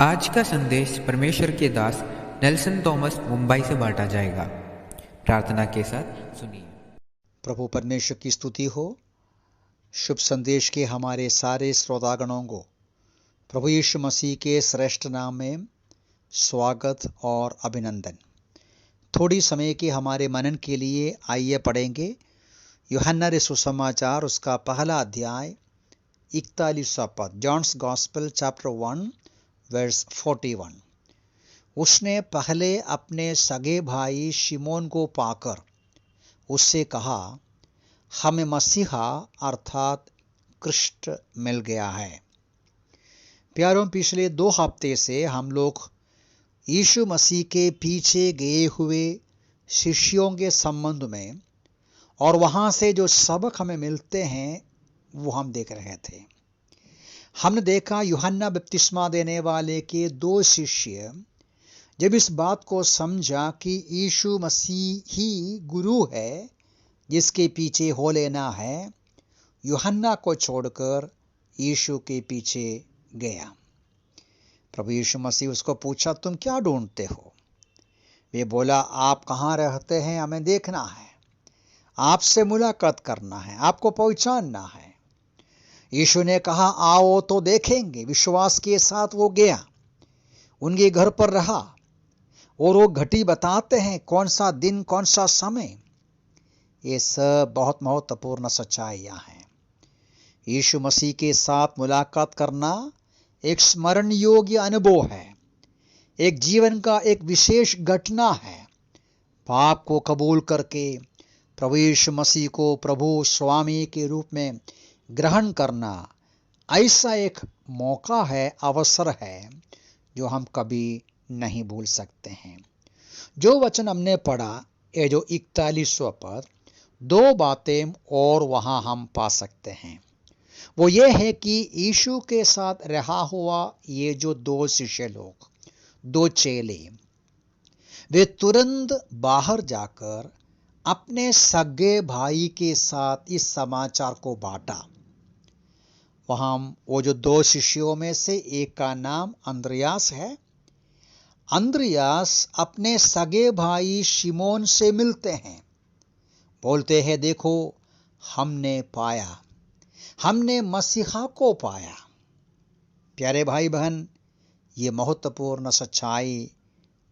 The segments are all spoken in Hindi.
आज का संदेश परमेश्वर के दास नेल्सन थॉमस मुंबई से बांटा जाएगा। प्रार्थना के साथ सुनिए। प्रभु परमेश्वर की स्तुति हो। शुभ संदेश के हमारे सारे श्रोतागणों को प्रभु यीशु मसीह के श्रेष्ठ नाम में स्वागत और अभिनंदन। थोड़ी समय के हमारे मनन के लिए आइए पढ़ेंगे यूहन्ना रे सुसमाचार उसका पहला अध्याय 41वां पद। John's gospel chapter 1 verse 41। उसने पहले अपने सगे भाई शिमोन को पाकर उससे कहा, हमें मसीहा अर्थात कृष्ण मिल गया है। प्यारों, पिछले 2 हफ्ते से हम लोग यीशु मसीह के पीछे गए हुए शिष्यों के संबंध में और वहां से जो सबक हमें मिलते हैं वो हम देख रहे थे। हमने देखा यूहन्ना बपतिस्मा देने वाले के 2 शिष्य जब इस बात को समझा कि यीशु मसीह ही गुरु है जिसके पीछे हो लेना है, यूहन्ना को छोड़कर यीशु के पीछे गया। प्रभु यीशु मसीह उसको पूछा, तुम क्या ढूंढते हो? वे बोला, आप कहाँ रहते हैं, हमें देखना है, आपसे मुलाकात करना है, आपको पहचानना है। यीशु ने कहा, आओ तो देखेंगे। विश्वास के साथ वो गया, उनके घर पर रहा और वो घड़ी बताते हैं कौन सा दिन कौन सा समय। ये सब बहुत महत्वपूर्ण सच्चाइयां हैं। यीशु मसीह के साथ मुलाकात करना एक स्मरण योग्य अनुभव है, एक जीवन का एक विशेष घटना है। पाप को कबूल करके प्रभु यीशु मसीह को प्रभु स्वामी के रूप में ग्रहण करना ऐसा एक मौका है, अवसर है जो हम कभी नहीं भूल सकते हैं। जो वचन हमने पढ़ा, ये जो 41वां पद, 2 बातें और वहां हम पा सकते हैं। वो ये है कि यीशु के साथ रहा हुआ ये जो 2 शिष्य लोग, 2 चेले, वे तुरंत बाहर जाकर अपने सगे भाई के साथ इस समाचार को बांटा। वहां वो जो 2 शिष्यों में से एक का नाम अंद्रयास है। अंद्रयास अपने सगे भाई शिमोन से मिलते हैं, बोलते हैं, देखो हमने पाया, हमने मसीहा को पाया। प्यारे भाई बहन, ये महत्वपूर्ण सच्चाई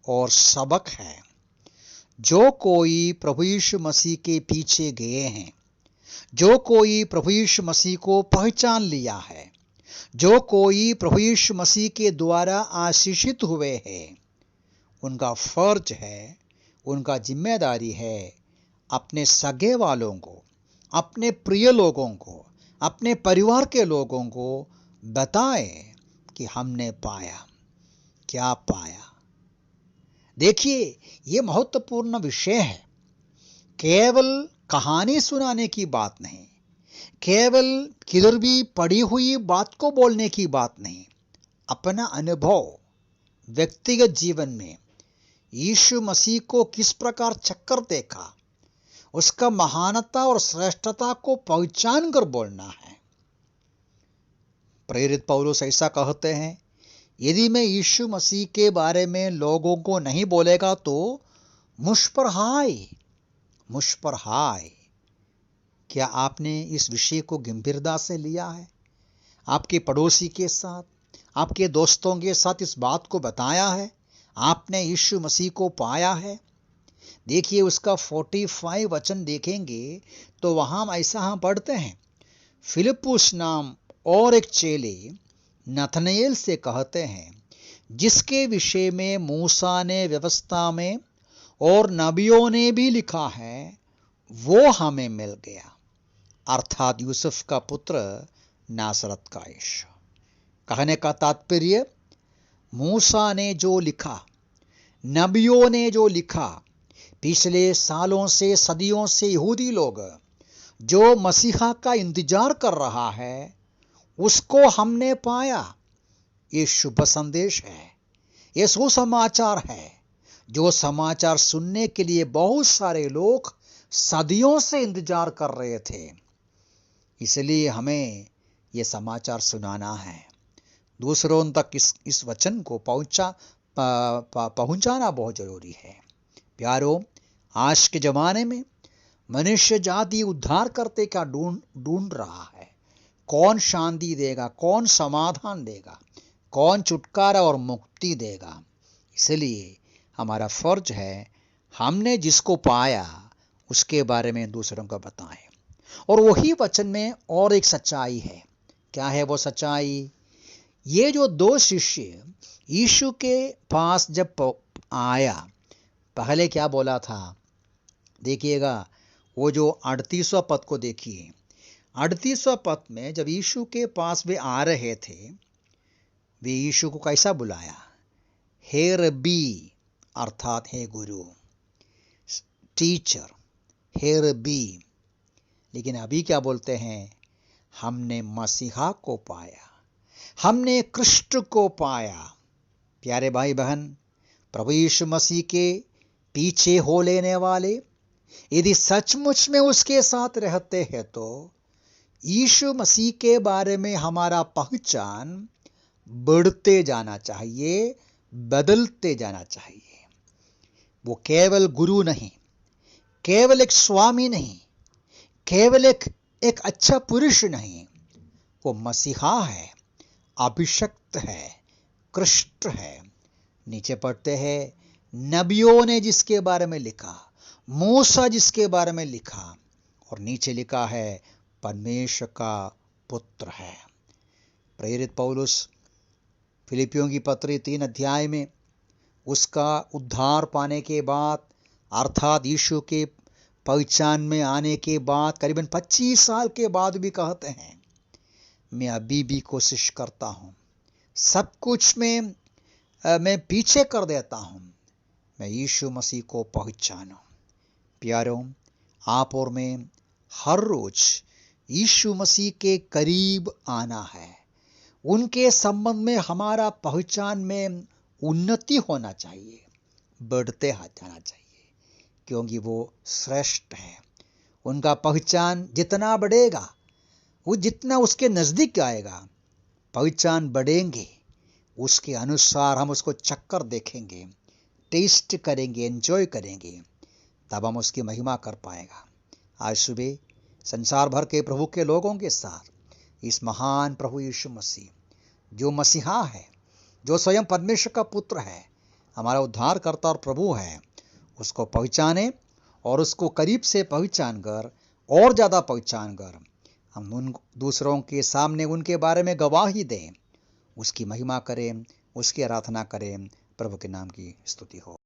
और सबक है। जो कोई प्रभु यीशु मसीह के पीछे गए हैं, जो कोई प्रभु यीशु मसीह को पहचान लिया है, जो कोई प्रभु यीशु मसीह के द्वारा आशीषित हुए हैं, उनका फर्ज है, उनका जिम्मेदारी है अपने सगे वालों को, अपने प्रिय लोगों को, अपने परिवार के लोगों को बताएं कि हमने पाया। क्या पाया? देखिए, ये महत्वपूर्ण विषय है। केवल कहानी सुनाने की बात नहीं, केवल किधर भी पड़ी हुई बात को बोलने की बात नहीं। अपना अनुभव, व्यक्तिगत जीवन में यीशु मसीह को किस प्रकार चक्कर देखा, उसका महानता और श्रेष्ठता को पहचान कर बोलना है। प्रेरित पौलुस ऐसा कहते हैं, यदि मैं यीशु मसीह के बारे में लोगों को नहीं बोलेगा तो मुझ पर हाय, मुझ पर हाय। क्या आपने इस विषय को गंभीरता से लिया है? आपके पड़ोसी के साथ, आपके दोस्तों के साथ इस बात को बताया है? आपने यीशु मसीह को पाया है? देखिए, उसका 45 वचन देखेंगे तो वहां ऐसा हम पढ़ते हैं, फिलिप्पुस नाम और एक चेले नथनएल से कहते हैं, जिसके विषय में मूसा ने व्यवस्था में और नबियों ने भी लिखा है, वो हमें मिल गया, अर्थात यूसुफ का पुत्र नासरत का यीशु। कहने का तात्पर्य, मूसा ने जो लिखा, नबियों ने जो लिखा, पिछले सालों से सदियों से यहूदी लोग जो मसीहा का इंतजार कर रहा है, उसको हमने पाया। ये शुभ संदेश है, ये सुसमाचार है, जो समाचार सुनने के लिए बहुत सारे लोग सदियों से इंतजार कर रहे थे। इसलिए हमें ये समाचार सुनाना है। दूसरों तक इस वचन को पहुंचाना बहुत जरूरी है। प्यारो, आज के जमाने में मनुष्य जाति उद्धार करते क्या ढूंढ रहा है। कौन शांति देगा, कौन समाधान देगा, कौन छुटकारा और मुक्ति देगा। इसलिए हमारा फर्ज है, हमने जिसको पाया उसके बारे में दूसरों को बताएं। और वही वचन में और एक सच्चाई है। क्या है वो सच्चाई? ये जो दो शिष्य यीशु के पास जब आया, पहले क्या बोला था? देखिएगा, वो जो 38वां पद को देखिए। 38वां पद में जब यीशु के पास वे आ रहे थे, वे यीशु को कैसा बुलाया? हे रब्बी, अर्थात हे गुरु, टीचर, हे रब्बी। लेकिन अभी क्या बोलते हैं? हमने मसीहा को पाया, हमने कृष्ण को पाया। प्यारे भाई बहन, प्रभु यीशु मसीह के पीछे हो लेने वाले यदि सचमुच में उसके साथ रहते हैं तो यीशु मसीह के बारे में हमारा पहचान बढ़ते जाना चाहिए, बदलते जाना चाहिए। वो केवल गुरु नहीं, केवल एक स्वामी नहीं, केवल एक अच्छा पुरुष नहीं, वो मसीहा है, अभिषक्त है, कृष्ण है। नीचे पढ़ते हैं, नबियों ने जिसके बारे में लिखा, मूसा जिसके बारे में लिखा, और नीचे लिखा है परमेश्वर का पुत्र है। प्रेरित पौलुस फिलिपियों की पत्री 3 अध्याय में उसका उद्धार पाने के बाद, अर्थात यीशु के पहचान में आने के बाद करीबन 25 साल के बाद भी कहते हैं, मैं अभी भी कोशिश करता हूँ, सब कुछ में मैं पीछे कर देता हूँ, मैं यीशु मसीह को पहचानूं। प्यारों, आप और मैं हर रोज यीशु मसीह के करीब आना है। उनके संबंध में हमारा पहचान में उन्नति होना चाहिए, बढ़ते जाना चाहिए, क्योंकि वो श्रेष्ठ है। उनका पहचान जितना बढ़ेगा, वो जितना उसके नजदीक आएगा, पहचान बढ़ेंगे, उसके अनुसार हम उसको चक्कर देखेंगे, टेस्ट करेंगे, एंजॉय करेंगे, तब हम उसकी महिमा कर पाएगा। आज सुबह संसार भर के प्रभु के लोगों के साथ इस महान प्रभु यीशु मसीह, जो मसीहा है, जो स्वयं परमेश्वर का पुत्र है, हमारा उद्धारकर्ता और प्रभु है, उसको पहचाने और उसको करीब से पहचान कर, और ज़्यादा पहचान कर, हम उन दूसरों के सामने उनके बारे में गवाही दें, उसकी महिमा करें, उसकी आराधना करें। प्रभु के नाम की स्तुति हो।